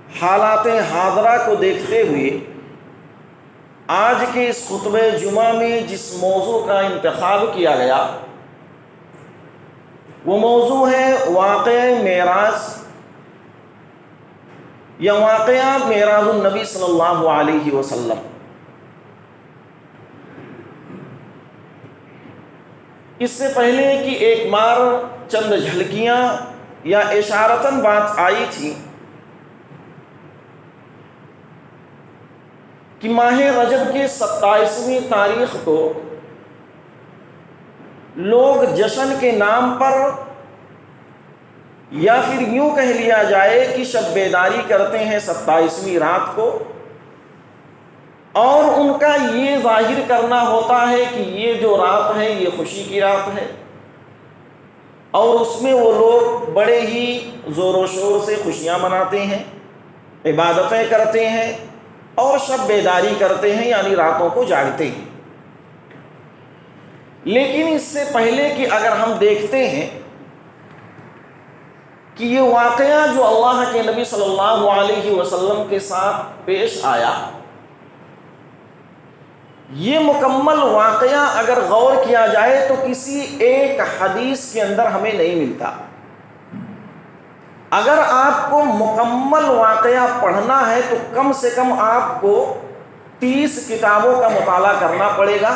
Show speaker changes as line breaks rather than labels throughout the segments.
حالات حاضرہ کو دیکھتے ہوئے آج کے اس خطبہ جمعہ میں جس موضوع کا انتخاب کیا گیا وہ موضوع ہے واقعہ معراج یا واقعہ معراج النبی صلی اللہ علیہ وسلم۔ اس سے پہلے کہ ایک بار چند جھلکیاں یا اشارتاً بات آئی تھی کہ ماہ رجب کے 27ویں تاریخ کو لوگ جشن کے نام پر یا پھر یوں کہہ لیا جائے کہ شب بیداری کرتے ہیں 27ویں رات کو، اور ان کا یہ ظاہر کرنا ہوتا ہے کہ یہ جو رات ہے یہ خوشی کی رات ہے، اور اس میں وہ لوگ بڑے ہی زور و شور سے خوشیاں مناتے ہیں، عبادتیں کرتے ہیں اور شب بیداری کرتے ہیں، یعنی راتوں کو جاگتے ہیں۔ لیکن اس سے پہلے کہ اگر ہم دیکھتے ہیں کہ یہ واقعہ جو اللہ کے نبی صلی اللہ علیہ وسلم کے ساتھ پیش آیا، یہ مکمل واقعہ اگر غور کیا جائے تو کسی ایک حدیث کے اندر ہمیں نہیں ملتا۔ اگر آپ کو مکمل واقعہ پڑھنا ہے تو کم سے کم آپ کو 30 کتابوں کا مطالعہ کرنا پڑے گا،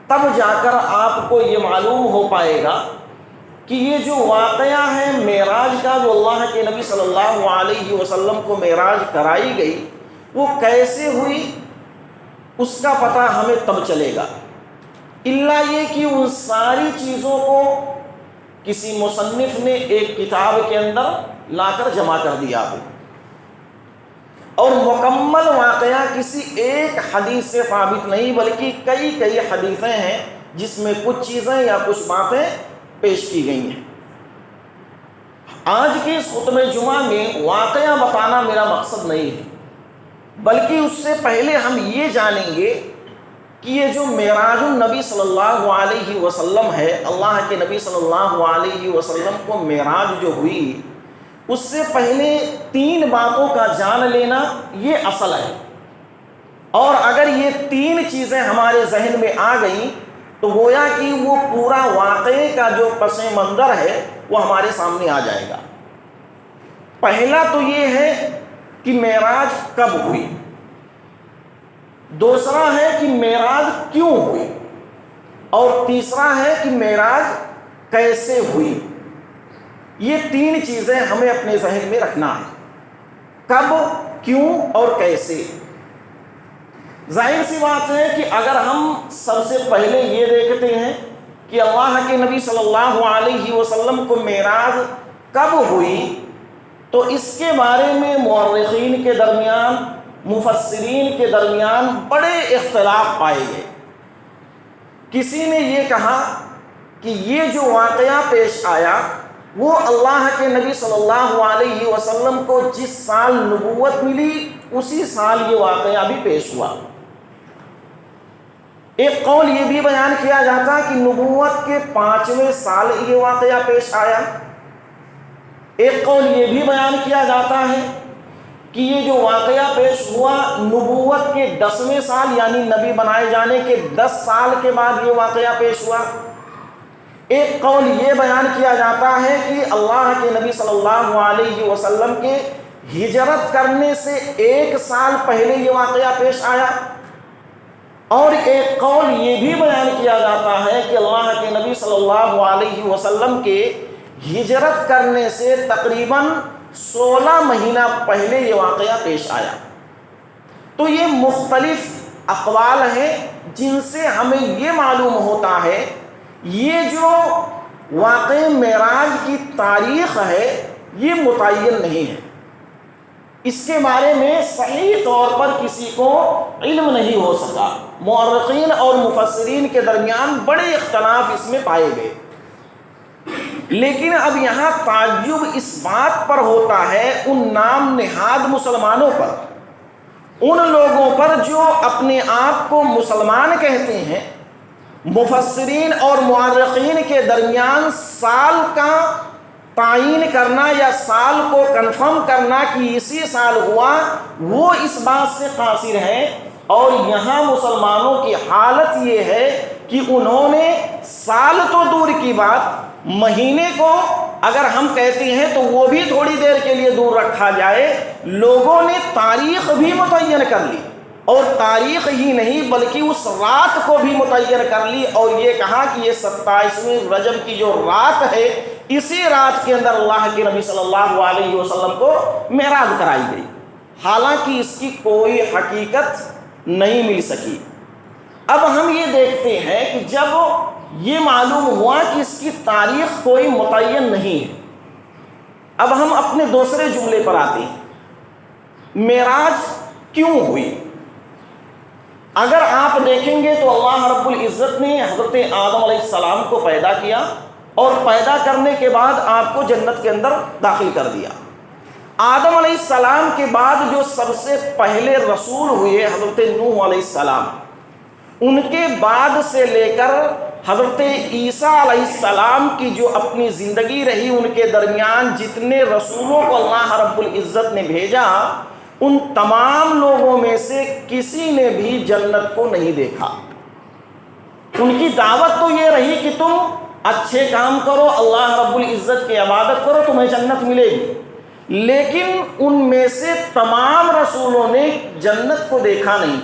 تب جا کر آپ کو یہ معلوم ہو پائے گا کہ یہ جو واقعہ ہے معراج کا، جو اللہ کے نبی صلی اللہ علیہ وسلم کو معراج کرائی گئی، وہ کیسے ہوئی، اس کا پتہ ہمیں تب چلے گا۔ الا یہ کہ ان ساری چیزوں کو کسی مصنف نے ایک کتاب کے اندر لا کر جمع کر دیا ہو، اور مکمل واقعہ کسی ایک حدیث سے ثابت نہیں بلکہ کئی حدیثیں ہیں جس میں کچھ چیزیں یا کچھ باتیں پیش کی گئی ہیں۔ آج کے اس خطبہ جمعہ میں واقعہ بتانا میرا مقصد نہیں ہے، بلکہ اس سے پہلے ہم یہ جانیں گے کہ یہ جو معراج النبی صلی اللہ علیہ وسلم ہے، اللہ کے نبی صلی اللہ علیہ وسلم کو معراج جو ہوئی، اس سے پہلے 3 باتوں کا جان لینا یہ اصل ہے، اور اگر یہ 3 چیزیں ہمارے ذہن میں آ گئیں تو گویا کہ وہ پورا واقعے کا جو پس منظر ہے وہ ہمارے سامنے آ جائے گا۔ پہلا تو یہ ہے کہ معراج کب ہوئی، دوسرا ہے کہ معراج کیوں ہوئی، اور تیسرا ہے کہ معراج کیسے ہوئی۔ یہ 3 چیزیں ہمیں اپنے ذہن میں رکھنا ہے، کب، کیوں اور کیسے۔ ظاہر سی بات ہے کہ اگر ہم سب سے پہلے یہ دیکھتے ہیں کہ اللہ کے نبی صلی اللہ علیہ وسلم کو معراج کب ہوئی، تو اس کے بارے میں مورخین کے درمیان، مفسرین کے درمیان بڑے اختلاف پائے گئے۔ کسی نے یہ کہا کہ یہ جو واقعہ پیش آیا وہ اللہ کے نبی صلی اللہ علیہ وسلم کو جس سال نبوت ملی اسی سال یہ واقعہ بھی پیش ہوا۔ ایک قول یہ بھی بیان کیا جاتا کہ نبوت کے 5ویں سال یہ واقعہ پیش آیا۔ ایک قول یہ بھی بیان کیا جاتا ہے کہ یہ جو واقعہ پیش ہوا نبوت کے 10ویں سال، یعنی نبی بنائے جانے کے 10 سال کے بعد یہ واقعہ پیش ہوا۔ ایک قول یہ بیان کیا جاتا ہے کہ اللہ کے نبی صلی اللہ علیہ وسلم کے ہجرت کرنے سے 1 سال پہلے یہ واقعہ پیش آیا، اور ایک قول یہ بھی بیان کیا جاتا ہے کہ اللہ کے نبی صلی اللہ علیہ وسلم کے ہجرت کرنے سے تقریباً 16 مہینہ پہلے یہ واقعہ پیش آیا۔ تو یہ مختلف اقوال ہیں جن سے ہمیں یہ معلوم ہوتا ہے یہ جو واقع معراج کی تاریخ ہے یہ متعین نہیں ہے، اس کے بارے میں صحیح طور پر کسی کو علم نہیں ہو سکا۔ مورخین اور مفسرین کے درمیان بڑے اختلاف اس میں پائے گئے، لیکن اب یہاں تعجب اس بات پر ہوتا ہے ان نام نہاد مسلمانوں پر، ان لوگوں پر جو اپنے آپ کو مسلمان کہتے ہیں۔ مفسرین اور مورخین کے درمیان سال کا تعین کرنا یا سال کو کنفرم کرنا کہ اسی سال ہوا، وہ اس بات سے قاصر ہیں۔ اور یہاں مسلمانوں کی حالت یہ ہے کہ انہوں نے سال تو دور کی بات، مہینے کو اگر ہم کہتے ہیں تو وہ بھی تھوڑی دیر کے لیے دور رکھا جائے، لوگوں نے تاریخ بھی متعین کر لی، اور تاریخ ہی نہیں بلکہ اس رات کو بھی متعین کر لی، اور یہ کہا کہ یہ 27ویں رجب کی جو رات ہے، اسی رات کے اندر اللہ کے نبی صلی اللہ علیہ وسلم کو معراج کرائی گئی، حالانکہ اس کی کوئی حقیقت نہیں مل سکی۔ اب ہم یہ دیکھتے ہیں کہ جب یہ معلوم ہوا کہ اس کی تاریخ کوئی متعین نہیں ہے، اب ہم اپنے دوسرے جملے پر آتے ہیں، معراج کیوں ہوئی؟ اگر آپ دیکھیں گے تو اللہ رب العزت نے حضرت آدم علیہ السلام کو پیدا کیا، اور پیدا کرنے کے بعد آپ کو جنت کے اندر داخل کر دیا۔ آدم علیہ السلام کے بعد جو سب سے پہلے رسول ہوئے حضرت نوح علیہ السلام، ان کے بعد سے لے کر حضرت عیسیٰ علیہ السلام کی جو اپنی زندگی رہی، ان کے درمیان جتنے رسولوں کو اللہ رب العزت نے بھیجا، ان تمام لوگوں میں سے کسی نے بھی جنت کو نہیں دیکھا۔ ان کی دعوت تو یہ رہی کہ تم اچھے کام کرو، اللہ رب العزت کی عبادت کرو، تمہیں جنت ملے گی، لیکن ان میں سے تمام رسولوں نے جنت کو دیکھا نہیں۔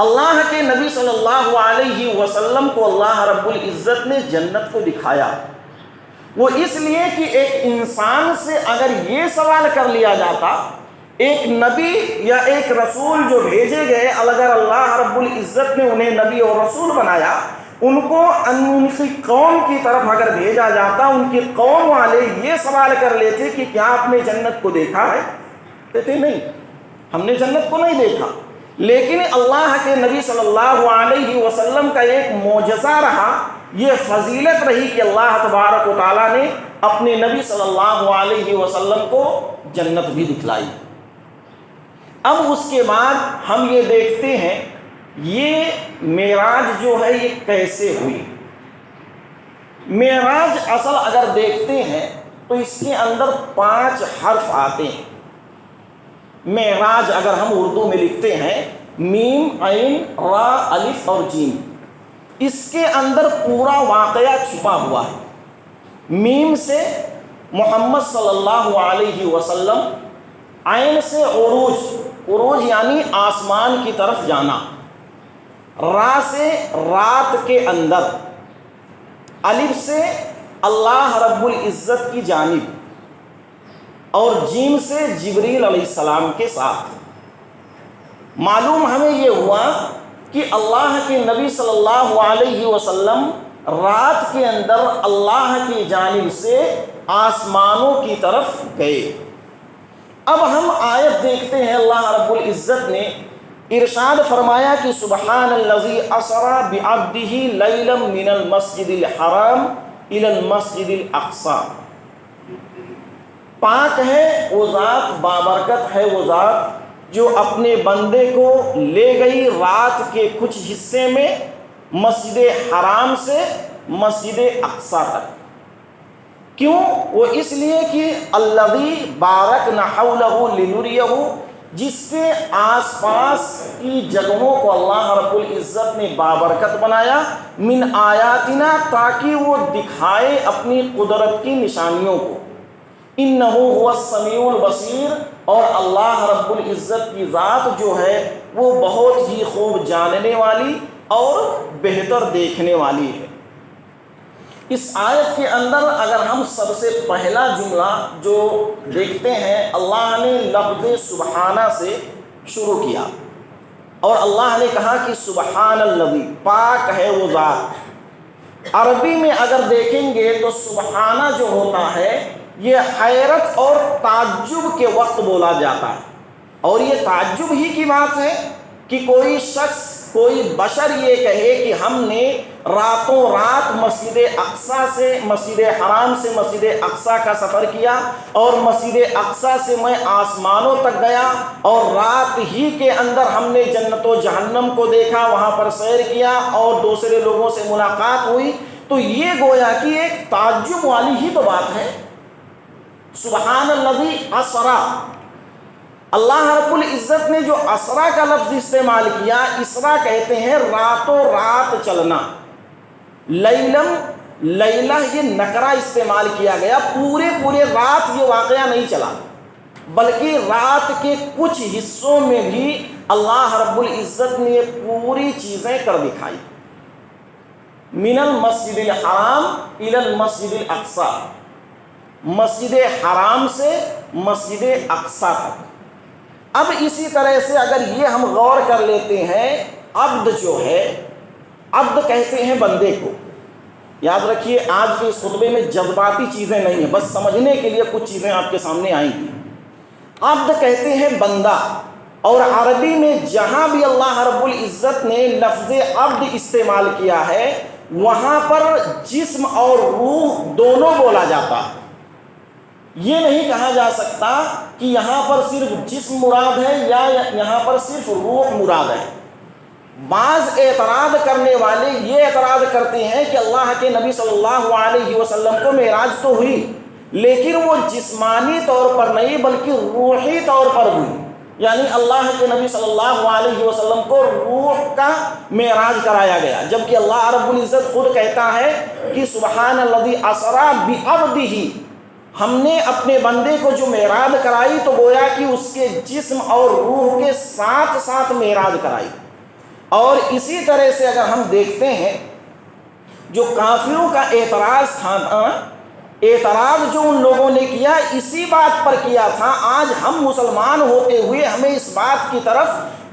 اللہ کے نبی صلی اللہ علیہ وسلم کو اللہ رب العزت نے جنت کو دکھایا۔ وہ اس لیے کہ ایک انسان سے اگر یہ سوال کر لیا جاتا، ایک نبی یا ایک رسول جو بھیجے گئے، اگر اللہ رب العزت نے انہیں نبی اور رسول بنایا، ان کو ان کی قوم کی طرف اگر بھیجا جاتا، ان کی قوم والے یہ سوال کر لیتے کہ کیا آپ نے جنت کو دیکھا ہے؟ کہتے نہیں، ہم نے جنت کو نہیں دیکھا۔ لیکن اللہ کے نبی صلی اللہ علیہ وسلم کا ایک معجزہ رہا، یہ فضیلت رہی کہ اللہ تبارک و تعالیٰ نے اپنے نبی صلی اللہ علیہ وسلم کو جنت بھی دکھلائی۔ اب اس کے بعد ہم یہ دیکھتے ہیں یہ معراج جو ہے یہ کیسے ہوئی۔ معراج اصل اگر دیکھتے ہیں تو اس کے اندر 5 حرف آتے ہیں۔ معراج اگر ہم اردو میں لکھتے ہیں، میم، عین، را، الف اور جیم، اس کے اندر پورا واقعہ چھپا ہوا ہے۔ میم سے محمد صلی اللہ علیہ وسلم، عین سے عروج یعنی آسمان کی طرف جانا، را سے رات کے اندر، الف سے اللہ رب العزت کی جانب، اور جیم سے جبریل علیہ السلام کے ساتھ۔ معلوم ہمیں یہ ہوا کہ اللہ کے نبی صلی اللہ علیہ وسلم رات کے اندر اللہ کی جانب سے آسمانوں کی طرف گئے۔ اب ہم آیت دیکھتے ہیں، اللہ رب العزت نے ارشاد فرمایا کہ سبحان الذی اسری بعبدہ لیلا من المسجد الحرام الی المسجد الاقصی، پاک ہے وہ ذات، بابرکت ہے وہ ذات جو اپنے بندے کو لے گئی رات کے کچھ حصے میں مسجد حرام سے مسجد اقصی تک۔ کیوں؟ وہ اس لیے کہ الذی بارکنا حولہ لنریہ، جس کے آس پاس کی جگہوں کو اللہ رب العزت نے بابرکت بنایا، من آیاتنا، تاکہ وہ دکھائے اپنی قدرت کی نشانیوں کو، انہ هو السمیع البصیر، اور اللہ رب العزت کی ذات جو ہے وہ بہت ہی خوب جاننے والی اور بہتر دیکھنے والی ہے۔ اس آیت کے اندر اگر ہم سب سے پہلا جملہ جو دیکھتے ہیں، اللہ نے لفظ سبحانہ سے شروع کیا، اور اللہ نے کہا کہ سبحان الذی، پاک ہے وہ ذات۔ عربی میں اگر دیکھیں گے تو سبحانہ جو ہوتا ہے یہ حیرت اور تعجب کے وقت بولا جاتا ہے، اور یہ تعجب ہی کی بات ہے کہ کوئی شخص، کوئی بشر یہ کہے کہ ہم نے راتوں رات مسجد اقصی سے، مسجد حرام سے مسجد اقصی کا سفر کیا، اور مسجد اقصی سے میں آسمانوں تک گیا، اور رات ہی کے اندر ہم نے جنت و جہنم کو دیکھا، وہاں پر سیر کیا اور دوسرے لوگوں سے ملاقات ہوئی، تو یہ گویا کہ ایک تعجب والی ہی تو بات ہے. سبحان الذی اسرا، اللہ رب العزت نے جو اسرا کا لفظ استعمال کیا، اسرا کہتے ہیں راتوں رات چلنا. لیلم، لیلہ یہ نکرہ استعمال کیا گیا، پورے رات یہ واقعہ نہیں چلا، بلکہ رات کے کچھ حصوں میں بھی اللہ رب العزت نے یہ پوری چیزیں کر دکھائی. من المسجد الحرام الی المسجد الاقصی، مسجد حرام سے مسجد اقصی تک. اب اسی طرح سے اگر یہ ہم غور کر لیتے ہیں، عبد جو ہے، عبد کہتے ہیں بندے کو. یاد رکھیے آج کے اس خطبے میں جذباتی چیزیں نہیں ہیں، بس سمجھنے کے لیے کچھ چیزیں آپ کے سامنے آئیں گی. عبد کہتے ہیں بندہ، اور عربی میں جہاں بھی اللہ رب العزت نے لفظ عبد استعمال کیا ہے وہاں پر جسم اور روح دونوں بولا جاتا ہے. یہ نہیں کہا جا سکتا کہ یہاں پر صرف جسم مراد ہے یا یہاں پر صرف روح مراد ہے. بعض اعتراض کرنے والے یہ اعتراض کرتے ہیں کہ اللہ کے نبی صلی اللہ علیہ وسلم کو معراج تو ہوئی، لیکن وہ جسمانی طور پر نہیں بلکہ روحی طور پر ہوئی. یعنی اللہ کے نبی صلی اللہ علیہ وسلم کو روح کا معراج کرایا گیا، جبکہ اللہ رب العزت خود کہتا ہے کہ سبحان الذی اسری بعبدہ، ہم نے اپنے بندے کو جو معراج کرائی تو گویا کہ اس کے جسم اور روح کے ساتھ ساتھ معراج کرائی. اور اسی طرح سے اگر ہم دیکھتے ہیں جو کافروں کا اعتراض تھا، اعتراض جو ان لوگوں نے کیا اسی بات پر کیا تھا. آج ہم مسلمان ہوتے ہوئے ہمیں اس بات کی طرف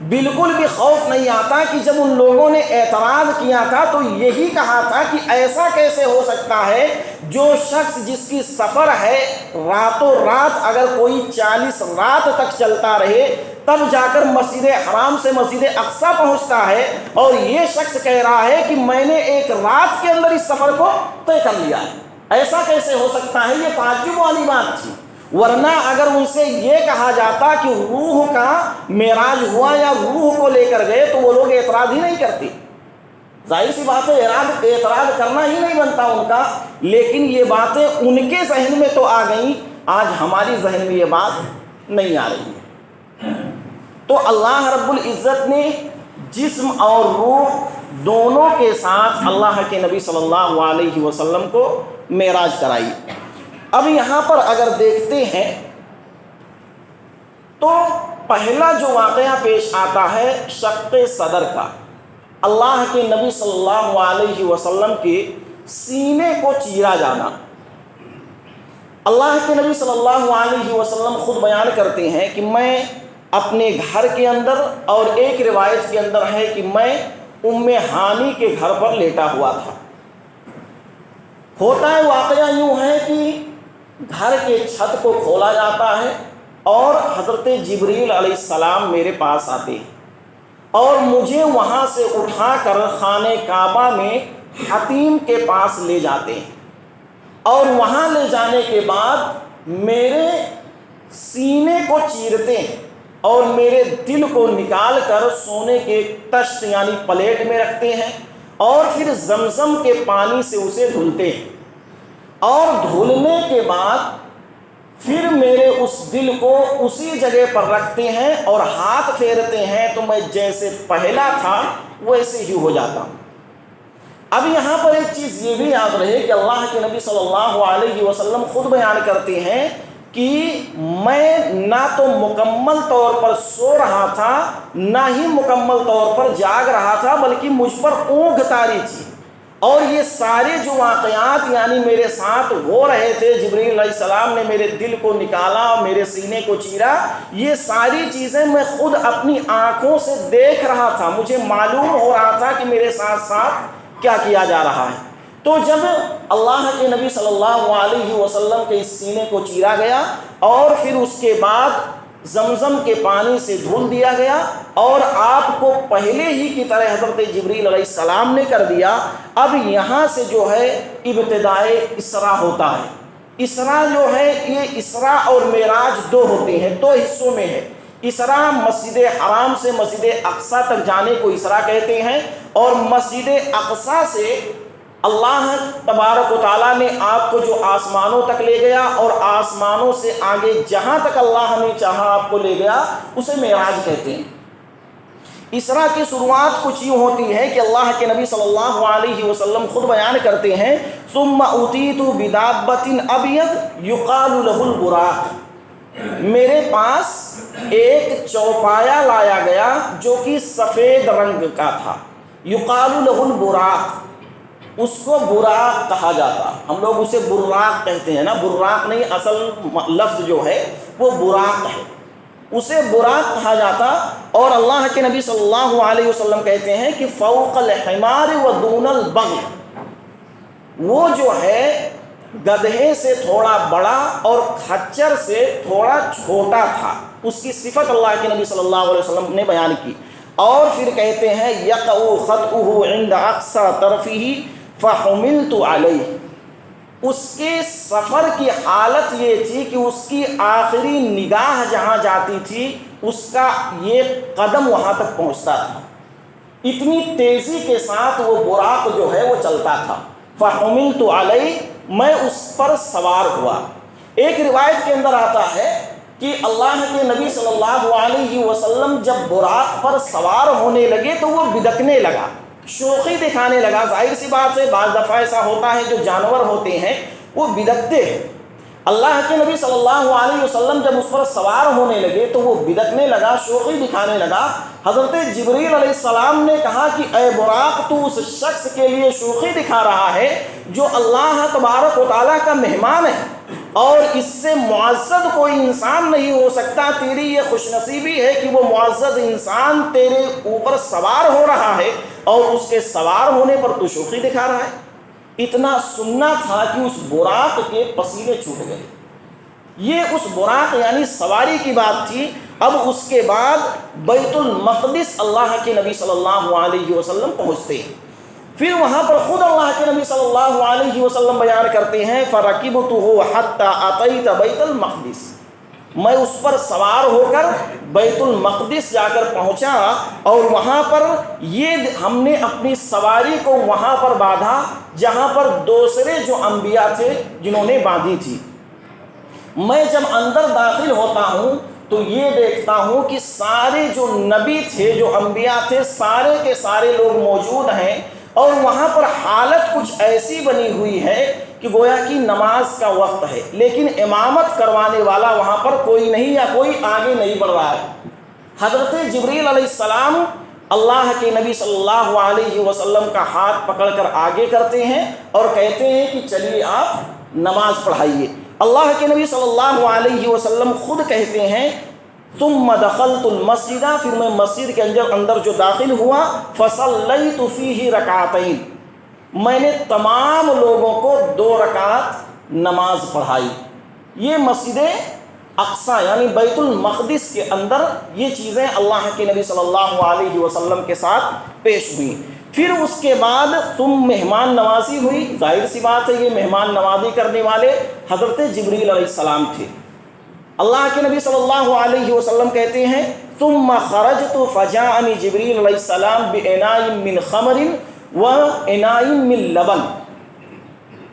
بالکل بھی خوف نہیں آتا کہ جب ان لوگوں نے اعتراض کیا تھا تو یہی کہا تھا کہ ایسا کیسے ہو سکتا ہے جو شخص جس کی سفر ہے راتوں رات اگر کوئی 40 رات تک چلتا رہے تب جا کر مسجد حرام سے مسجد اقصی پہنچتا ہے، اور یہ شخص کہہ رہا ہے کہ میں نے ایک رات کے اندر اس سفر کو طے کر لیا ہے. ایسا کیسے ہو سکتا ہے؟ یہ تعجب والی بات تھی. ورنہ اگر ان سے یہ کہا جاتا کہ روح کا معراج ہوا یا روح کو لے کر گئے تو وہ لوگ اعتراض ہی نہیں کرتے. ظاہر سی بات ہے اعتراض کرنا ہی نہیں بنتا ان کا، لیکن یہ باتیں ان کے ذہن میں تو آ گئیں، آج ہماری ذہن میں یہ بات نہیں آ رہی ہے. تو اللہ رب العزت نے جسم اور روح دونوں کے ساتھ اللہ کے نبی صلی اللہ علیہ وسلم کو معراج کرائی. اب یہاں پر اگر دیکھتے ہیں تو پہلا جو واقعہ پیش آتا ہے شق صدر کا، اللہ کے نبی صلی اللہ علیہ وسلم کے سینے کو چیرا جانا. اللہ کے نبی صلی اللہ علیہ وسلم خود بیان کرتے ہیں کہ میں اپنے گھر کے اندر، اور ایک روایت کے اندر ہے کہ میں ام ہانی کے گھر پر لیٹا ہوا تھا. ہوتا ہے واقعہ یوں ہے کہ گھر کے چھت کو کھولا جاتا ہے اور حضرت جبریل علیہ السلام میرے پاس آتے ہیں اور مجھے وہاں سے اٹھا کر خانہ کعبہ میں حتیم کے پاس لے جاتے ہیں، اور وہاں لے جانے کے بعد میرے سینے کو چیرتے ہیں اور میرے دل کو نکال کر سونے کے تشت یعنی پلیٹ میں رکھتے ہیں، اور پھر زمزم کے پانی سے اسے دھلتے ہیں، اور دھلنے کے بعد پھر میرے اس دل کو اسی جگہ پر رکھتے ہیں اور ہاتھ پھیرتے ہیں تو میں جیسے پہلا تھا ویسے ہی ہو جاتا ہوں. اب یہاں پر ایک چیز یہ بھی یاد رہے کہ اللہ کے نبی صلی اللہ علیہ وسلم خود بیان کرتے ہیں کہ میں نہ تو مکمل طور پر سو رہا تھا نہ ہی مکمل طور پر جاگ رہا تھا، بلکہ مجھ پر اونگ طاری تھی. اور یہ سارے جو واقعات یعنی میرے ساتھ ہو رہے تھے، جبریل علیہ السلام نے میرے دل کو نکالا، میرے سینے کو چیرا، یہ ساری چیزیں میں خود اپنی آنکھوں سے دیکھ رہا تھا. مجھے معلوم ہو رہا تھا کہ میرے ساتھ ساتھ کیا کیا جا رہا ہے. تو جب اللہ کے نبی صلی اللہ علیہ وسلم کے اس سینے کو چیرا گیا اور پھر اس کے بعد زمزم کے پانی سے دھل دیا گیا اور آپ کو پہلے ہی کی طرح حضرت جبریل علیہ السلام نے کر دیا، اب یہاں سے جو ہے ابتدائے اسراء ہوتا ہے. اسراء جو ہے یہ اسراء اور معراج دو ہوتے ہیں، دو حصوں میں ہے. اسراء مسجد حرام سے مسجد اقصی تک جانے کو اسراء کہتے ہیں، اور مسجد اقصی سے اللہ تبارک و تعالیٰ نے آپ کو جو آسمانوں تک لے گیا اور آسمانوں سے آگے جہاں تک اللہ نے چاہا آپ کو لے گیا اسے معراج کہتے ہیں۔ اسراء کی شروعات کچھ یوں ہوتی ہے کہ اللہ کے نبی صلی اللہ علیہ وسلم خود بیان کرتے ہیں ثم اتیت بدابۃ ابیض یقال له البراق، میرے پاس ایک چوپایا لایا گیا جو کہ سفید رنگ کا تھا، یقال له البراق، اس کو براق کہا جاتا، ہم لوگ اسے براق کہتے ہیں نا، براق نہیں، اصل لفظ جو ہے وہ براق ہے، اسے براق کہا جاتا۔ اور اللہ کے نبی صلی اللہ علیہ وسلم کہتے ہیں کہ فوق الحمار و دون البغل، وہ جو ہے گدھے سے تھوڑا بڑا اور خچر سے تھوڑا چھوٹا تھا، اس کی صفت اللہ کے نبی صلی اللہ علیہ وسلم نے بیان کی۔ اور پھر کہتے ہیں یقع خطئہ عند اقصی طرفہ فحملت علیہ، اس کے سفر کی حالت یہ تھی کہ اس کی آخری نگاہ جہاں جاتی تھی اس کا یہ قدم وہاں تک پہنچتا تھا، اتنی تیزی کے ساتھ وہ براق جو ہے وہ چلتا تھا۔ فحملت علیہ، میں اس پر سوار ہوا۔ ایک روایت کے اندر آتا ہے کہ اللہ کے نبی صلی اللہ علیہ وسلم جب براق پر سوار ہونے لگے تو وہ بدکنے لگا، شوخی دکھانے لگا۔ ظاہر سی بات ہے بعض دفعہ ایسا ہوتا ہے جو جانور ہوتے ہیں وہ بدکتے ہیں، اللہ کے نبی صلی اللہ علیہ وسلم جب اس پر سوار ہونے لگے تو وہ بدکنے لگا، شوخی دکھانے لگا۔ حضرت جبریل علیہ السلام نے کہا کہ اے براق، تو اس شخص کے لیے شوخی دکھا رہا ہے جو اللہ تبارک و تعالیٰ کا مہمان ہے، اور اس سے معزز کوئی انسان نہیں ہو سکتا۔ تیری یہ خوش نصیبی ہے کہ وہ معزز انسان تیرے اوپر سوار ہو رہا ہے اور اس کے سوار ہونے پر تو شوخی دکھا رہا ہے۔ اتنا سننا تھا کہ اس براق کے پسینے چھوٹ گئے۔ یہ اس براق یعنی سواری کی بات تھی۔ اب اس کے بعد بیت المقدس اللہ کے نبی صلی اللہ علیہ وسلم پہنچتے ہیں، پھر وہاں پر خود اللہ کے نبی صلی اللہ علیہ وسلم بیان کرتے ہیں فَرَكِبْتُهُ حَتَّى أَتَيْتَ بَيْتَ الْمَقْدِسِ، میں اس پر سوار ہو کر بیت المقدس جا کر پہنچا، اور وہاں پر یہ ہم نے اپنی سواری کو وہاں پر باندھا جہاں پر دوسرے جو انبیاء تھے جنہوں نے باندھی تھی۔ میں جب اندر داخل ہوتا ہوں تو یہ دیکھتا ہوں کہ سارے جو نبی تھے، جو انبیاء تھے، سارے کے سارے لوگ موجود ہیں، اور وہاں پر حالت کچھ ایسی بنی ہوئی ہے کہ گویا کہ نماز کا وقت ہے، لیکن امامت کروانے والا وہاں پر کوئی نہیں، یا کوئی آگے نہیں بڑھ رہا ہے۔ حضرت جبریل علیہ السلام اللہ کے نبی صلی اللہ علیہ وسلم کا ہاتھ پکڑ کر آگے کرتے ہیں اور کہتے ہیں کہ چلیے آپ نماز پڑھائیے۔ اللہ کے نبی صلی اللہ علیہ وسلم خود کہتے ہیں ثم دخلت المسجد، پھر میں مسجد کے اندر جو داخل ہوا، فصلیت فیہ رکعتین، میں نے تمام لوگوں کو 2 رکعت نماز پڑھائی۔ یہ مسجد اقصی یعنی بیت المقدس کے اندر یہ چیزیں اللہ کے نبی صلی اللہ علیہ وسلم کے ساتھ پیش ہوئیں۔ پھر اس کے بعد مہمان نوازی ہوئی۔ ظاہر سی بات ہے یہ مہمان نوازی کرنے والے حضرت جبریل علیہ السلام تھے۔ اللہ کے نبی صلی اللہ علیہ وسلم کہتے ہیں ثم خرجت فجاءنی جبریل علیہ السلام بإناء من خمر وإناء من لبن،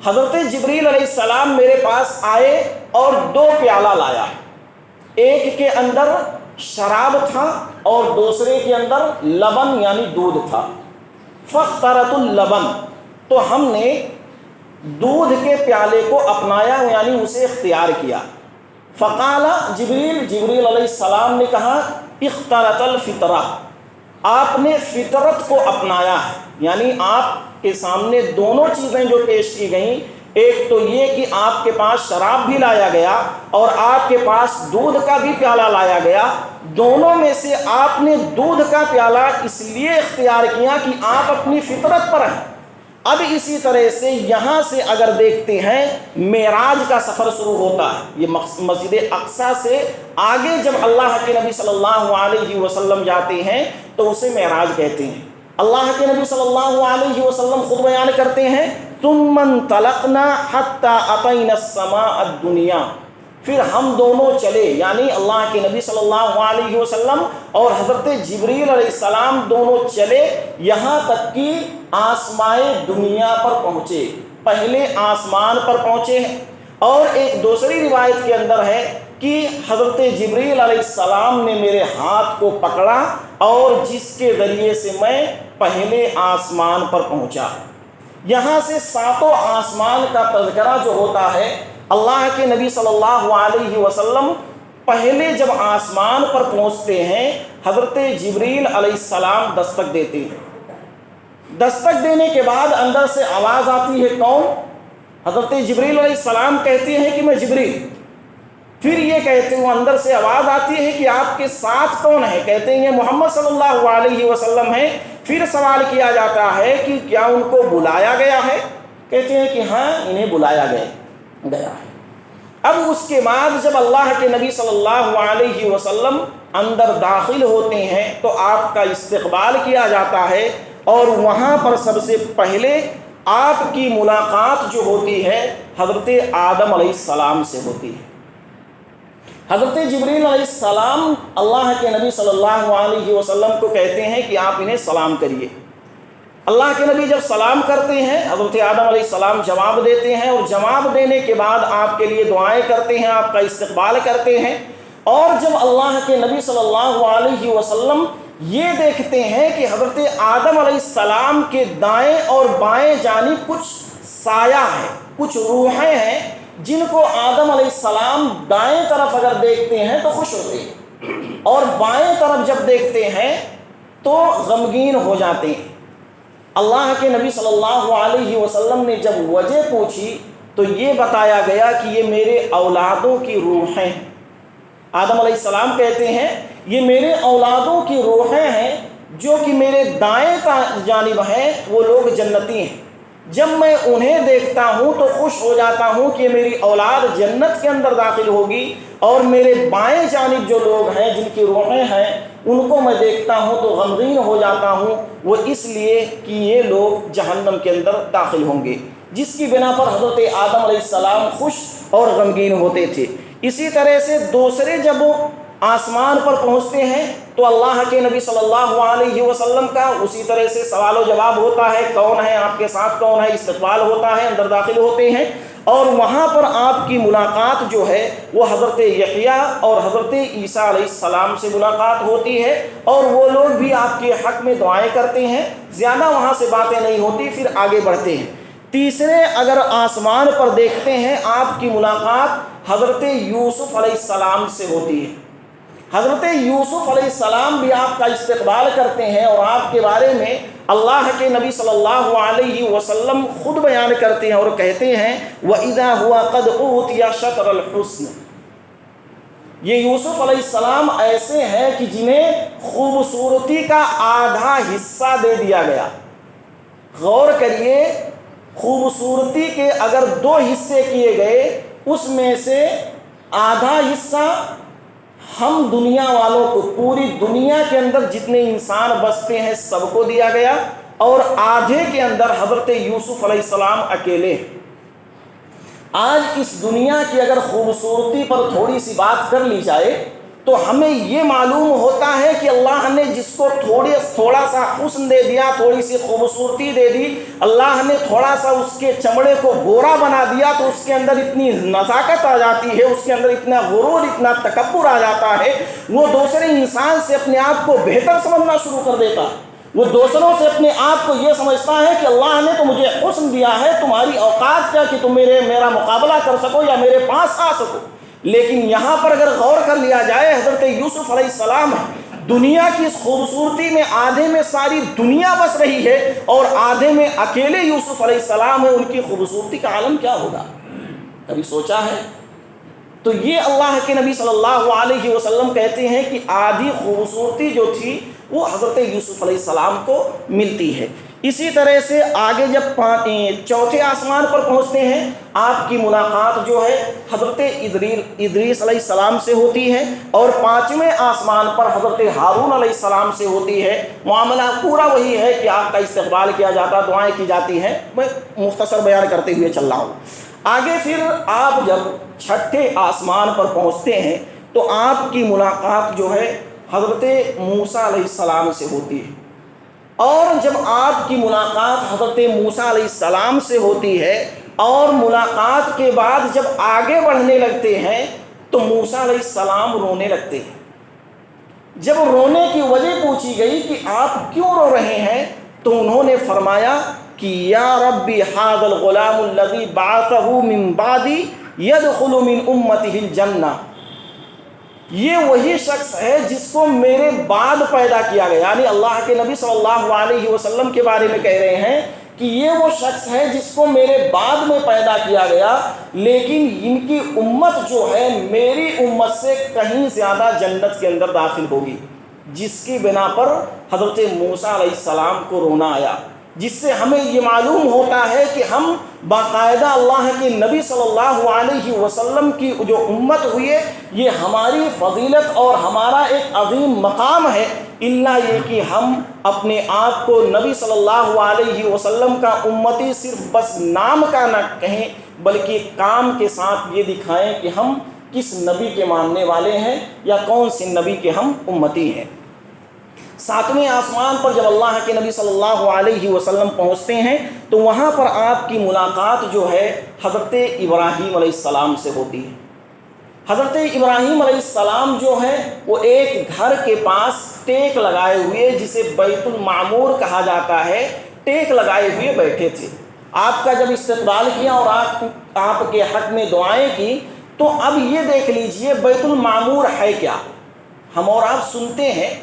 حضرت جبریل علیہ السلام میرے پاس آئے اور 2 پیالہ لایا، ایک کے اندر شراب تھا اور دوسرے کے اندر لبن یعنی دودھ تھا۔ فاخترت اللبن، تو ہم نے دودھ کے پیالے کو اپنایا یعنی اسے اختیار کیا۔ فقال جبریل علیہ السلام نے کہا اخترت الفطرہ، آپ نے فطرت کو اپنایا ہے، یعنی آپ کے سامنے دونوں چیزیں جو پیش کی گئیں، ایک تو یہ کہ آپ کے پاس شراب بھی لایا گیا اور آپ کے پاس دودھ کا بھی پیالہ لایا گیا، دونوں میں سے آپ نے دودھ کا پیالہ اس لیے اختیار کیا کہ آپ اپنی فطرت پر ہیں۔ اب اسی طرح سے یہاں سے اگر دیکھتے ہیں معراج کا سفر شروع ہوتا ہے، یہ مسجد اقصی سے آگے جب اللہ کے نبی صلی اللہ علیہ وسلم جاتے ہیں تو اسے معراج کہتے ہیں۔ اللہ کے نبی صلی اللہ علیہ وسلم خود بیان کرتے ہیں ثم انطلقنا حتى اتينا السماء الدنيا پھر ہم دونوں چلے، یعنی اللہ کے نبی صلی اللہ علیہ وسلم اور حضرت جبریل علیہ السلام دونوں چلے یہاں تک کہ آسمائے دنیا پر پہنچے، پہلے آسمان پر پہنچے ہیں۔ اور ایک دوسری روایت کے اندر ہے کہ حضرت جبریل علیہ السلام نے میرے ہاتھ کو پکڑا اور جس کے ذریعے سے میں پہلے آسمان پر پہنچا۔ یہاں سے ساتوں آسمان کا تذکرہ جو ہوتا ہے، اللہ کے نبی صلی اللہ علیہ وسلم پہلے جب آسمان پر پہنچتے ہیں حضرت جبریل علیہ السلام دستک دیتے ہیں۔ دستک دینے کے بعد اندر سے آواز آتی ہے، کون؟ حضرت جبریل علیہ السلام کہتے ہیں کہ میں جبریل۔ پھر یہ کہتے ہیں، اندر سے آواز آتی ہے کہ آپ کے ساتھ کون ہے؟ کہتے ہیں یہ محمد صلی اللہ علیہ وسلم ہے۔ پھر سوال کیا جاتا ہے کہ کیا ان کو بلایا گیا ہے؟ کہتے ہیں کہ ہاں انہیں بلایا گیا ہے۔ اب اس کے بعد جب اللہ کے نبی صلی اللہ علیہ وسلم اندر داخل ہوتے ہیں تو آپ کا استقبال کیا جاتا ہے، اور وہاں پر سب سے پہلے آپ کی ملاقات جو ہوتی ہے حضرت آدم علیہ السلام سے ہوتی ہے۔ حضرت جبریل علیہ السلام اللہ کے نبی صلی اللہ علیہ وسلم کو کہتے ہیں کہ آپ انہیں سلام کریے۔ اللہ کے نبی جب سلام کرتے ہیں حضرت آدم علیہ السلام جواب دیتے ہیں، اور جواب دینے کے بعد آپ کے لیے دعائیں کرتے ہیں، آپ کا استقبال کرتے ہیں۔ اور جب اللہ کے نبی صلی اللہ علیہ وسلم یہ دیکھتے ہیں کہ حضرت آدم علیہ السلام کے دائیں اور بائیں جانب کچھ سایہ ہے، کچھ روحیں ہیں جن کو آدم علیہ السلام دائیں طرف اگر دیکھتے ہیں تو خوش ہوتے ہیں، اور بائیں طرف جب دیکھتے ہیں تو غمگین ہو جاتے ہیں۔ اللہ کے نبی صلی اللہ علیہ وسلم نے جب وجہ پوچھی تو یہ بتایا گیا کہ یہ میرے اولادوں کی روحیں ہیں۔ آدم علیہ السلام کہتے ہیں یہ میرے اولادوں کی روحیں ہیں جو کہ میرے دائیں جانب ہیں، وہ لوگ جنتی ہیں۔ جب میں انہیں دیکھتا ہوں تو خوش ہو جاتا ہوں کہ میری اولاد جنت کے اندر داخل ہوگی، اور میرے بائیں جانب جو لوگ ہیں جن کی روحیں ہیں ان کو میں دیکھتا ہوں تو غمگین ہو جاتا ہوں، وہ اس لیے کہ یہ لوگ جہنم کے اندر داخل ہوں گے، جس کی بنا پر حضرت آدم علیہ السلام خوش اور غمگین ہوتے تھے۔ اسی طرح سے دوسرے جب آسمان پر پہنچتے ہیں تو اللہ کے نبی صلی اللہ علیہ وسلم کا اسی طرح سے سوال و جواب ہوتا ہے، کون ہے آپ کے ساتھ، کون ہے، استقبال ہوتا ہے، اندر داخل ہوتے ہیں، اور وہاں پر آپ کی ملاقات جو ہے وہ حضرت یحییٰ اور حضرت عیسیٰ علیہ السلام سے ملاقات ہوتی ہے، اور وہ لوگ بھی آپ کے حق میں دعائیں کرتے ہیں۔ زیادہ وہاں سے باتیں نہیں ہوتی، پھر آگے بڑھتے ہیں۔ تیسرے اگر آسمان پر دیکھتے ہیں آپ کی ملاقات حضرت یوسف علیہ السلام سے ہوتی ہے۔ حضرت یوسف علیہ السلام بھی آپ کا استقبال کرتے ہیں، اور آپ کے بارے میں اللہ کے نبی صلی اللہ علیہ وسلم خود بیان کرتے ہیں اور کہتے ہیں وَإِذَا هُوَ قَدْ أُوتِيَ شَطْرَ الْحُسْنِ۔ یہ یوسف علیہ السلام ایسے ہیں کہ جنہیں خوبصورتی کا آدھا حصہ دے دیا گیا۔ غور کریے، خوبصورتی کے اگر 2 حصے کیے گئے، اس میں سے آدھا حصہ ہم دنیا والوں کو، پوری دنیا کے اندر جتنے انسان بستے ہیں سب کو دیا گیا، اور آدھے کے اندر حضرت یوسف علیہ السلام اکیلے ہیں۔ آج اس دنیا کی اگر خوبصورتی پر تھوڑی سی بات کر لی جائے تو ہمیں یہ معلوم ہوتا ہے کہ اللہ نے جس کو تھوڑا سا حسن دے دیا، تھوڑی سی خوبصورتی دے دی، اللہ نے تھوڑا سا اس کے چمڑے کو گورا بنا دیا تو اس کے اندر اتنی نزاکت آ جاتی ہے، اس کے اندر اتنا غرور، اتنا تکبر آ جاتا ہے، وہ دوسرے انسان سے اپنے آپ کو بہتر سمجھنا شروع کر دیتا ہے۔ وہ دوسروں سے اپنے آپ کو یہ سمجھتا ہے کہ اللہ نے تو مجھے حسن دیا ہے، تمہاری اوقات کیا کہ تم میرا مقابلہ کر سکو یا میرے پاس آ سکو۔ لیکن یہاں پر اگر غور کر لیا جائے، حضرت یوسف علیہ السلام دنیا کی اس خوبصورتی میں آدھے میں ساری دنیا بس رہی ہے، اور آدھے میں اکیلے یوسف علیہ السلام ہے، ان کی خوبصورتی کا عالم کیا ہوگا؟ کبھی سوچا ہے؟ تو یہ اللہ کے نبی صلی اللہ علیہ وسلم کہتے ہیں کہ آدھی خوبصورتی جو تھی وہ حضرت یوسف علیہ السلام کو ملتی ہے۔ اسی طرح سے آگے جب 4تھے آسمان پر پہنچتے ہیں، آپ کی ملاقات جو ہے حضرت ادریس علیہ السلام سے ہوتی ہے، اور 5ویں آسمان پر حضرت ہارون علیہ السلام سے ہوتی ہے۔ معاملہ پورا وہی ہے کہ آپ کا استقبال کیا جاتا، دعائیں کی جاتی ہیں، میں مختصر بیان کرتے ہوئے چل رہا ہوں۔ آگے پھر آپ جب چھٹے آسمان پر پہنچتے ہیں تو آپ کی ملاقات جو ہے حضرت موسیٰ علیہ السلام سے ہوتی ہے، اور جب آپ کی ملاقات حضرت موسیٰ علیہ السلام سے ہوتی ہے اور ملاقات کے بعد جب آگے بڑھنے لگتے ہیں تو موسیٰ علیہ السلام رونے لگتے ہیں۔ جب رونے کی وجہ پوچھی گئی کہ آپ کیوں رو رہے ہیں تو انہوں نے فرمایا کہ یا ربی ھذا الغلام الذی بعثہ من بعدی یدخل من امتہ الجنہ، یہ وہی شخص ہے جس کو میرے بعد پیدا کیا گیا، یعنی اللہ کے نبی صلی اللہ علیہ وسلم کے بارے میں کہہ رہے ہیں کہ یہ وہ شخص ہے جس کو میرے بعد میں پیدا کیا گیا، لیکن ان کی امت جو ہے میری امت سے کہیں زیادہ جنت کے اندر داخل ہوگی، جس کی بنا پر حضرت موسیٰ علیہ السلام کو رونا آیا، جس سے ہمیں یہ معلوم ہوتا ہے کہ ہم باقاعدہ اللہ کے نبی صلی اللہ علیہ وسلم کی جو امت ہوئی ہے یہ ہماری فضیلت اور ہمارا ایک عظیم مقام ہے، الا یہ کہ ہم اپنے آپ کو نبی صلی اللہ علیہ وسلم کا امتی صرف بس نام کا نہ کہیں بلکہ کام کے ساتھ یہ دکھائیں کہ ہم کس نبی کے ماننے والے ہیں یا کون سے نبی کے ہم امتی ہیں۔ ساتویں آسمان پر جب اللہ کے نبی صلی اللہ علیہ وسلم پہنچتے ہیں تو وہاں پر آپ کی ملاقات جو ہے حضرت ابراہیم علیہ السلام سے ہوتی ہے۔ حضرت ابراہیم علیہ السلام جو ہے وہ ایک گھر کے پاس ٹیک لگائے ہوئے جسے بیت المعمور کہا جاتا ہے، ٹیک لگائے ہوئے بیٹھے تھے۔ آپ کا جب استقبال کیا اور آپ کے حق میں دعائیں کی تو اب یہ دیکھ لیجئے بیت المعمور ہے کیا، ہم اور آپ سنتے ہیں،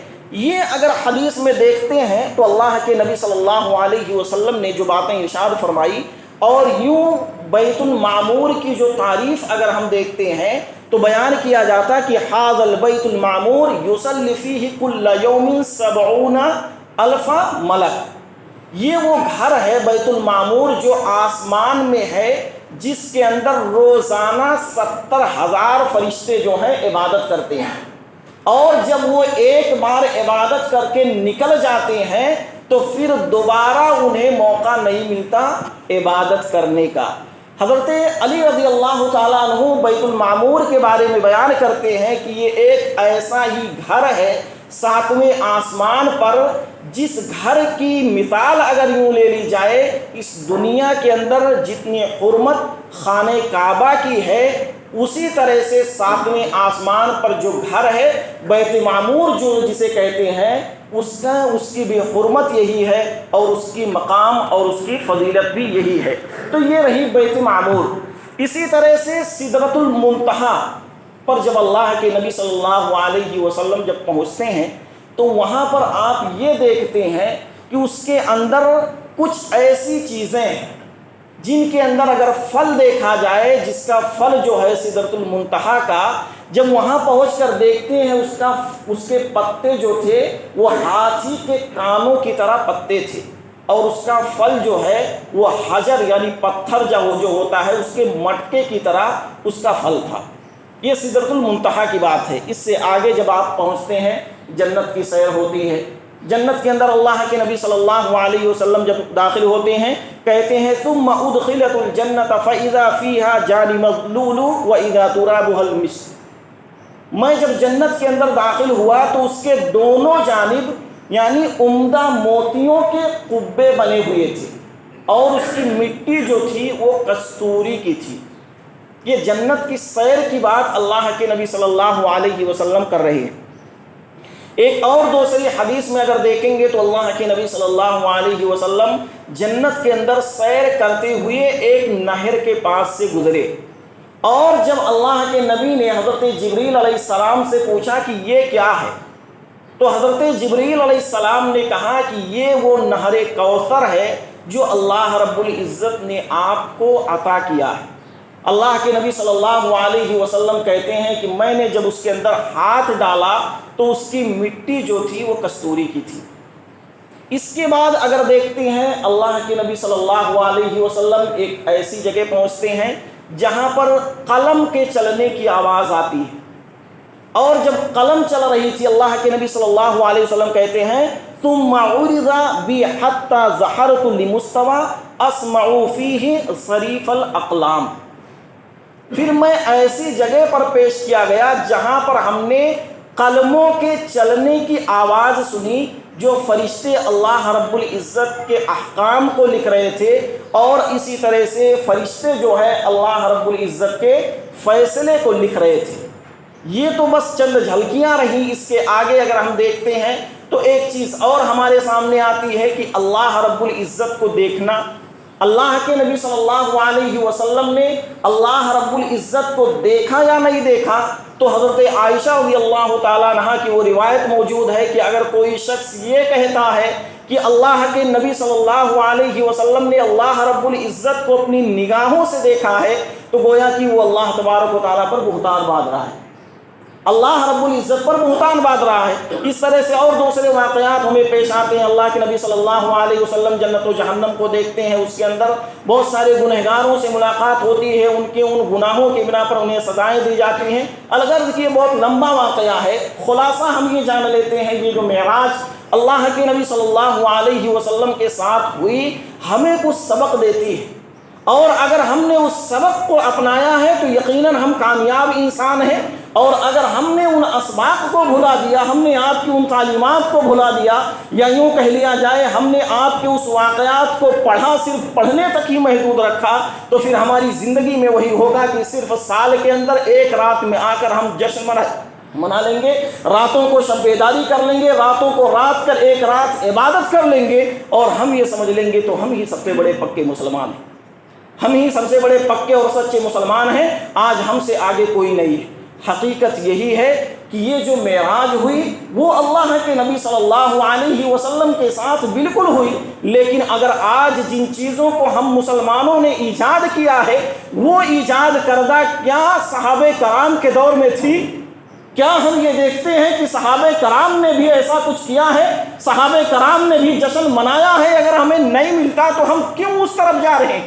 یہ اگر حدیث میں دیکھتے ہیں تو اللہ کے نبی صلی اللہ علیہ وسلم نے جو باتیں ارشاد فرمائی اور یوں بیت المعمور کی جو تعریف اگر ہم دیکھتے ہیں تو بیان کیا جاتا کہ ھذا البیت المعمور یصلی فیہ کل یوم 70,000 ملک، یہ وہ گھر ہے بیت المعمور جو آسمان میں ہے جس کے اندر روزانہ 70,000 فرشتے جو ہیں عبادت کرتے ہیں، اور جب وہ ایک بار عبادت کر کے نکل جاتے ہیں تو پھر دوبارہ انہیں موقع نہیں ملتا عبادت کرنے کا۔ حضرت علی رضی اللہ تعالیٰ عنہ بیت المعمور کے بارے میں بیان کرتے ہیں کہ یہ ایک ایسا ہی گھر ہے ساتویں آسمان پر جس گھر کی مثال اگر یوں لے لی جائے، اس دنیا کے اندر جتنی حرمت خانہ کعبہ کی ہے اسی طرح سے ساتویں آسمان پر جو گھر ہے بیت معمور جو جسے کہتے ہیں اس کی بھی حرمت یہی ہے اور اس کی مقام اور اس کی فضیلت بھی یہی ہے۔ تو یہ رہی بیت معمور۔ اسی طرح سے سدرۃ المنتہا پر جب اللہ کے نبی صلی اللہ علیہ وسلم جب پہنچتے ہیں تو وہاں پر آپ یہ دیکھتے ہیں کہ اس کے اندر کچھ ایسی چیزیں ہیں جن کے اندر اگر پھل دیکھا جائے، جس کا پھل جو ہے سدرۃ المنتہا کا، جب وہاں پہنچ کر دیکھتے ہیں اس کے پتے جو تھے وہ ہاتھی کے کانوں کی طرح پتے تھے، اور اس کا پھل جو ہے وہ حجر یعنی پتھر جو ہوتا ہے اس کے مٹکے کی طرح اس کا پھل تھا۔ یہ سدرۃ المنتہا کی بات ہے۔ اس سے آگے جب آپ پہنچتے ہیں جنت کی سیر ہوتی ہے۔ جنت کے اندر اللہ کے نبی صلی اللہ علیہ وسلم جب داخل ہوتے ہیں کہتے ہیں ثم ادخلت الجنت فاذا فيها جان مغلول واذا ترابها المسك، میں جب جنت کے اندر داخل ہوا تو اس کے دونوں جانب یعنی عمدہ موتیوں کے قبے بنے ہوئے تھے اور اس کی مٹی جو تھی وہ کستوری کی تھی۔ یہ جنت کی سیر کی بات اللہ کے نبی صلی اللہ علیہ وسلم کر رہے ہیں۔ ایک اور دوسری حدیث میں اگر دیکھیں گے تو اللہ کے نبی صلی اللہ علیہ وسلم جنت کے اندر سیر کرتے ہوئے ایک نہر کے پاس سے گزرے، اور جب اللہ کے نبی نے حضرت جبریل علیہ السلام سے پوچھا کہ یہ کیا ہے تو حضرت جبریل علیہ السلام نے کہا کہ یہ وہ نہر کوثر ہے جو اللہ رب العزت نے آپ کو عطا کیا ہے۔ اللہ کے نبی صلی اللہ علیہ وسلم کہتے ہیں کہ میں نے جب اس کے اندر ہاتھ ڈالا تو اس کی مٹی جو تھی وہ کستوری کی تھی۔ اس کے بعد اگر دیکھتے ہیں اللہ کے نبی صلی اللہ علیہ وسلم ایک ایسی جگہ پہنچتے ہیں جہاں پر قلم کے چلنے کی آواز آتی ہے، اور جب قلم چل رہی تھی اللہ کے نبی صلی اللہ علیہ وسلم کہتے ہیں ثم عرض بی حتی ظہرت لمستوى اسمع فیہ صریف الاقلام، پھر میں ایسی جگہ پر پیش کیا گیا جہاں پر ہم نے قلموں کے چلنے کی آواز سنی، جو فرشتے اللہ رب العزت کے احکام کو لکھ رہے تھے، اور اسی طرح سے فرشتے جو ہے اللہ رب العزت کے فیصلے کو لکھ رہے تھے۔ یہ تو بس چند جھلکیاں رہیں، اس کے آگے اگر ہم دیکھتے ہیں تو ایک چیز اور ہمارے سامنے آتی ہے کہ اللہ رب العزت کو دیکھنا۔ اللہ کے نبی صلی اللہ علیہ وسلم نے اللہ رب العزت کو دیکھا یا نہیں دیکھا، تو حضرت عائشہ رضی اللہ تعالیٰ عنہا کی وہ روایت موجود ہے کہ اگر کوئی شخص یہ کہتا ہے کہ اللہ کے نبی صلی اللہ علیہ وسلم نے اللہ رب العزت کو اپنی نگاہوں سے دیکھا ہے، تو گویا کہ وہ اللہ تبارک و تعالیٰ پر بہتان باندھ رہا ہے، اللہ رب العزت پر بہتان باندھ رہا ہے۔ اس طرح سے اور دوسرے واقعات ہمیں پیش آتے ہیں۔ اللہ کے نبی صلی اللہ علیہ وسلم جنت و جہنم کو دیکھتے ہیں، اس کے اندر بہت سارے گنہگاروں سے ملاقات ہوتی ہے، ان کے ان گناہوں کی بنا پر انہیں سزائیں دی جاتی ہیں۔ الغرض کہ یہ بہت لمبا واقعہ ہے، خلاصہ ہم یہ جان لیتے ہیں یہ جو معراج اللہ کے نبی صلی اللہ علیہ وسلم کے ساتھ ہوئی، ہمیں کچھ سبق دیتی ہے، اور اگر ہم نے اس سبق کو اپنایا ہے تو یقیناً ہم کامیاب انسان ہیں، اور اگر ہم نے ان اسباق کو بھلا دیا، ہم نے آپ کی ان تعلیمات کو بھلا دیا، یا یوں کہہ لیا جائے ہم نے آپ کے اس واقعات کو پڑھا، صرف پڑھنے تک ہی محدود رکھا، تو پھر ہماری زندگی میں وہی ہوگا کہ صرف سال کے اندر ایک رات میں آ کر ہم جشن منا لیں گے، راتوں کو شب بیداری کر لیں گے، راتوں کو رات کر ایک رات عبادت کر لیں گے، اور ہم یہ سمجھ لیں گے تو ہم ہی سب سے بڑے پکے مسلمان ہیں، ہم ہی سب سے بڑے پکے اور سچے مسلمان ہیں، آج ہم سے آگے کوئی نہیں ہے۔ حقیقت یہی ہے کہ یہ جو معراج ہوئی وہ اللہ کے نبی صلی اللہ علیہ وسلم کے ساتھ بالکل ہوئی، لیکن اگر آج جن چیزوں کو ہم مسلمانوں نے ایجاد کیا ہے، وہ ایجاد کردہ کیا صحابہ کرام کے دور میں تھی؟ کیا ہم یہ دیکھتے ہیں کہ صحابہ کرام نے بھی ایسا کچھ کیا ہے؟ صحابہ کرام نے بھی جشن منایا ہے؟ اگر ہمیں نہیں ملتا تو ہم کیوں اس طرف جا رہے ہیں؟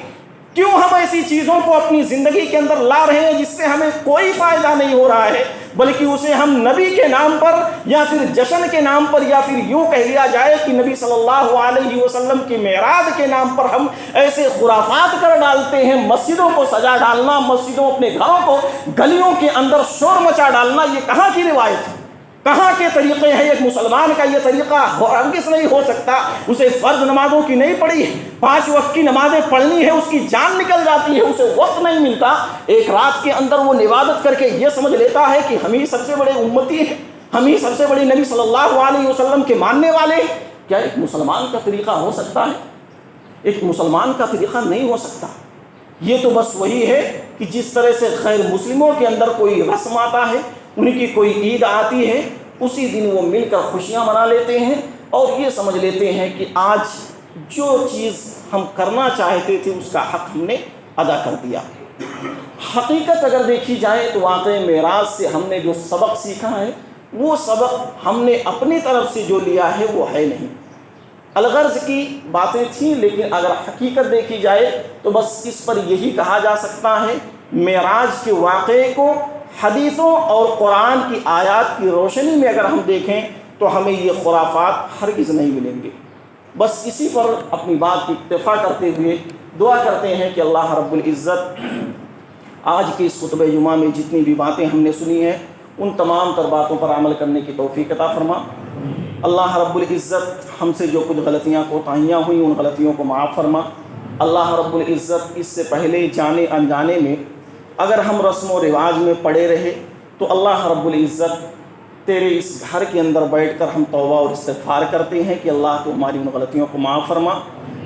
کیوں ہم ایسی چیزوں کو اپنی زندگی کے اندر لا رہے ہیں جس سے ہمیں کوئی فائدہ نہیں ہو رہا ہے، بلکہ اسے ہم نبی کے نام پر یا پھر جشن کے نام پر، یا پھر یوں کہہ لیا جائے کہ نبی صلی اللہ علیہ وسلم کی معراج کے نام پر ہم ایسے خرافات کر ڈالتے ہیں۔ مسجدوں کو سجا ڈالنا، مسجدوں اپنے گھروں کو، گلیوں کے اندر شور مچا ڈالنا، یہ کہاں کی روایت ہے؟ کہاں کے طریقے ہیں؟ ایک مسلمان کا یہ طریقہ ہرگز نہیں ہو سکتا۔ اسے فرض نمازوں کی نہیں پڑھی ہے، 5 وقت کی نمازیں پڑھنی ہے، اس کی جان نکل جاتی ہے، اسے وقت نہیں ملتا، ایک رات کے اندر وہ عبادت کر کے یہ سمجھ لیتا ہے کہ ہم ہی سب سے بڑے امتی ہیں، ہم ہی سب سے بڑے نبی صلی اللہ علیہ وسلم کے ماننے والے ہیں۔ کیا ایک مسلمان کا طریقہ ہو سکتا ہے؟ ایک مسلمان کا طریقہ نہیں ہو سکتا۔ یہ تو بس وہی ہے کہ جس طرح سے غیر مسلموں کے اندر کوئی رسم آتا ہے، ان کی کوئی عید آتی ہے، اسی دن وہ مل کر خوشیاں منا لیتے ہیں، اور یہ سمجھ لیتے ہیں کہ آج جو چیز ہم کرنا چاہتے تھے اس کا حق ہم نے ادا کر دیا۔ حقیقت اگر دیکھی جائے تو واقعی معراج سے ہم نے جو سبق سیکھا ہے، وہ سبق ہم نے اپنی طرف سے جو لیا ہے وہ ہے نہیں۔ الغرض کی باتیں تھیں، لیکن اگر حقیقت دیکھی جائے تو بس اس پر یہی کہا جا سکتا ہے، معراج کے واقعے کو حدیثوں اور قرآن کی آیات کی روشنی میں اگر ہم دیکھیں تو ہمیں یہ خرافات ہرگز نہیں ملیں گے۔ بس اسی پر اپنی بات کی اکتفا کرتے ہوئے دعا کرتے ہیں کہ اللہ رب العزت آج کے اس خطبہ جمعہ میں جتنی بھی باتیں ہم نے سنی ہیں، ان تمام تر باتوں پر عمل کرنے کی توفیق عطا فرما۔ اللہ رب العزت ہم سے جو کچھ غلطیاں کوتاہیاں ہوئیں ان غلطیوں کو معاف فرما۔ اللہ رب العزت اس سے پہلے جانے انجانے میں اگر ہم رسم و رواج میں پڑے رہے تو اللہ رب العزت تیرے اس گھر کے اندر بیٹھ کر ہم توبہ اور استغفار کرتے ہیں کہ اللہ تو ہماری ان غلطیوں کو معاف فرما۔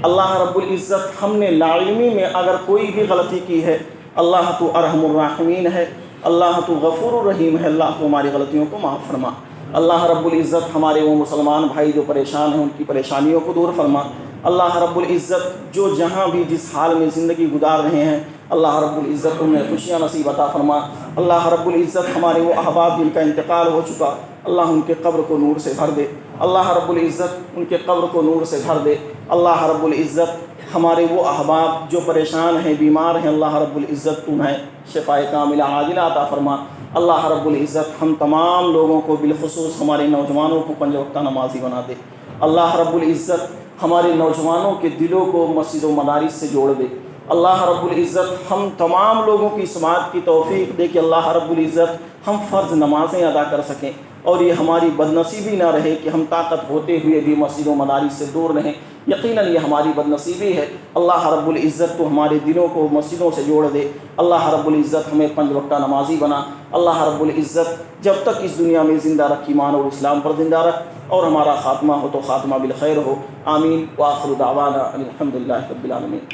اللہ رب العزت ہم نے لاعلمی میں اگر کوئی بھی غلطی کی ہے، اللہ تو ارحم الراحمین ہے، اللہ تو غفور الرحیم ہے، اللہ تو ہماری غلطیوں کو معاف فرما۔ اللہ رب العزت ہمارے وہ مسلمان بھائی جو پریشان ہیں ان کی پریشانیوں کو دور فرما۔ اللہ رب العزت جو جہاں بھی جس حال میں زندگی گزار رہے ہیں، اللہ رب العزت انہیں خوشیاں نصیب عطا فرما۔ اللہ رب العزت ہمارے وہ احباب جن کا انتقال ہو چکا، اللہ ان کے قبر کو نور سے بھر دے۔ اللہ رب العزت ان کے قبر کو نور سے بھر دے۔ اللہ رب العزت ہمارے وہ احباب جو پریشان ہیں، بیمار ہیں، اللہ رب العزت انہیں شفائے کاملہ عاجلہ عطا فرما۔ اللہ رب العزت ہم تمام لوگوں کو بالخصوص ہمارے نوجوانوں کو 5 وقتہ نمازی بنا دے۔ اللہ رب العزت ہمارے نوجوانوں کے دلوں کو مسجد و مدارس سے جوڑ دے۔ اللہ رب العزت ہم تمام لوگوں کی سماعت کی توفیق دے کہ اللہ رب العزت ہم فرض نمازیں ادا کر سکیں، اور یہ ہماری بدنصیبی نہ رہے کہ ہم طاقت ہوتے ہوئے بھی مسجد و مدارس سے دور رہیں۔ یقیناً یہ ہماری بدنصیبی ہے۔ اللہ رب العزت تو ہمارے دلوں کو مسجدوں سے جوڑ دے۔ اللہ رب العزت ہمیں 5 وقتہ نمازی بنا۔ اللہ رب العزت جب تک اس دنیا میں زندہ رکھ، ایمان اور اسلام پر زندہ رکھ، اور ہمارا خاتمہ ہو تو خاتمہ بالخیر ہو۔ آمین۔ وآخر دعوانا الحمدللہ رب العالمین۔